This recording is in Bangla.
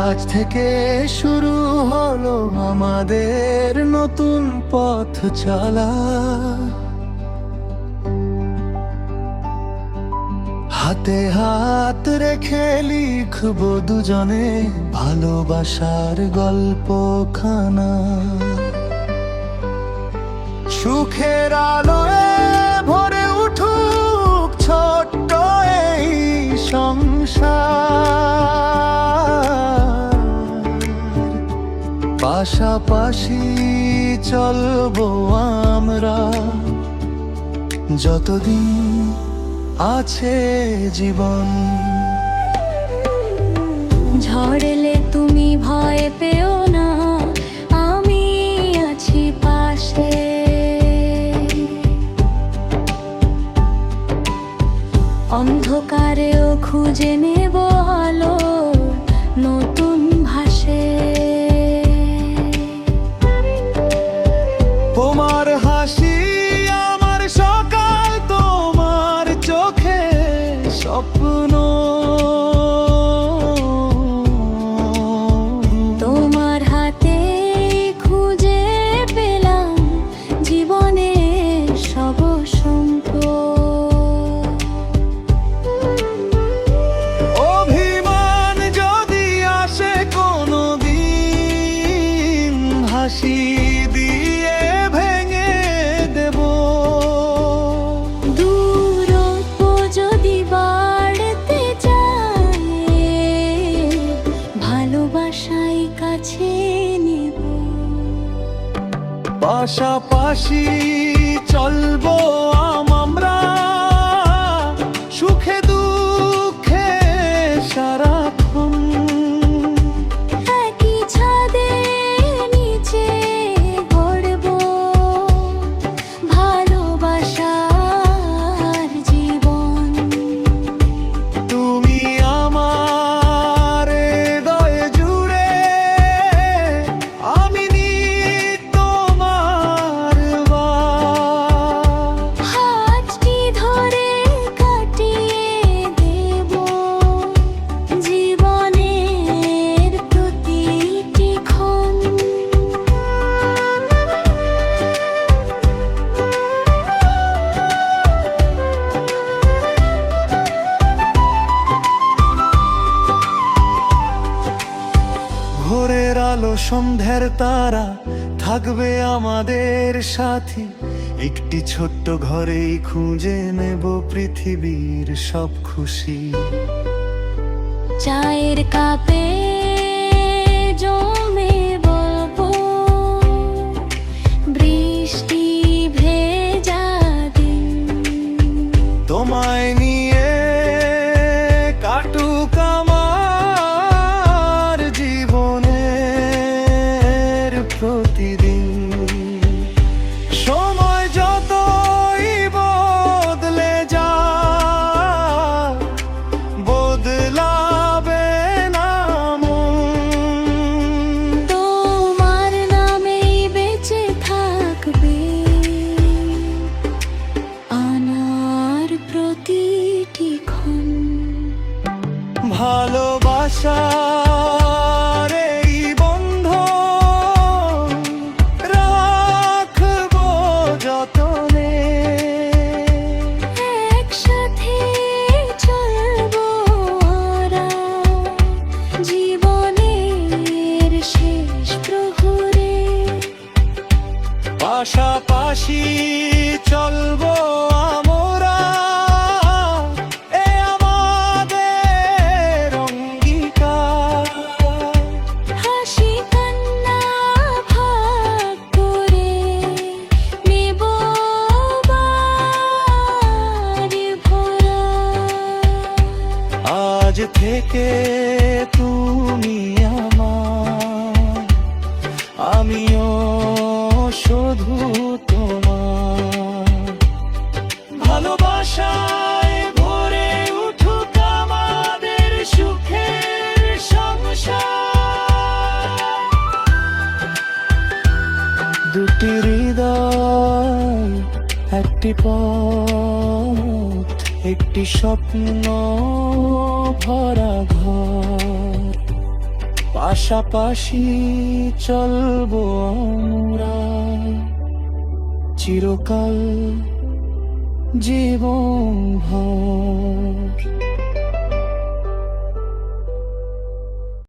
আজ থেকে শুরু হলো আমাদের নতুন পথ চলা। হাতে হাত রেখে লিখবো দুজনে ভালোবাসার গল্পখানা। সুখের আলোয় ভরে উঠুক ছোট্ট এই সংসার। পাশাপাশি চলবো আমরা যতদিন আছে জীবন। ঝড় এলে তুমি ভয় পেও না, আমি আছি পাশে। অন্ধকারেও খুঁজে নেব আলো নতুন ভাসে। তোমার হাসি আমার সকাল, তোমার চোখে স্বপ্ন। তোমার হাতে খুঁজে পেলাম জীবনের সব সম্পদ। অভিমান যদি আসে কোনো দিন, হাসি দিয়ে ভেঙে দেব। দূরত্ব যদি বাড়তে যায়, ভালোবাসাই কাছে নেব। পাশাপাশি চলবো আমরা সুখে দুঃখে সারাক্ষণ। একই ছাদের নিচে গড়ব ভালোবাসার জীবন। তুমি আমার হৃদয় জুড়ে, আমি তোমার হাতটি ধরে কাটিয়ে দেব জীবনের প্রতিটি ক্ষণ। ভোরের আলো সন্ধ্যার তারা থাকবে আমাদের সাথী। একটি ছোট্ট ঘরেই খুঁজে নেব পৃথিবীর সব খুশি। চায়ের কাপে জমে বলবো বৃষ্টি ভেজা দিন। তোমায় নিয়ে কাটুক আমার জীবনের প্রতিদিন। সময় যতই বদলে যায়, বদলাবে না মন। তোমার নামেই বেঁচে থাকবে আনার প্রতিটি ক্ষণ। ভালোবাসার এই বন্ধন রাখবো যতনে। একসাথে চলবো আমরা জীবনের শেষ প্রহরে। পাশাপাশি চলবো আমরা, এ আমাদের অঙ্গীকার। হাসি কান্না ভাগ করে নেব বাড়ি ভরা। আজ থেকে তুমি আমার, আমিও শুধু তোমার। ভালোবাসায় ভরে উঠুক আমাদের সুখের সংসার। দুটি হৃদয় একটি পথ, একটি স্বপ্ন ভরা ঘর। পাশাপাশি চলবো আমরা চিরকাল জীবন ভর।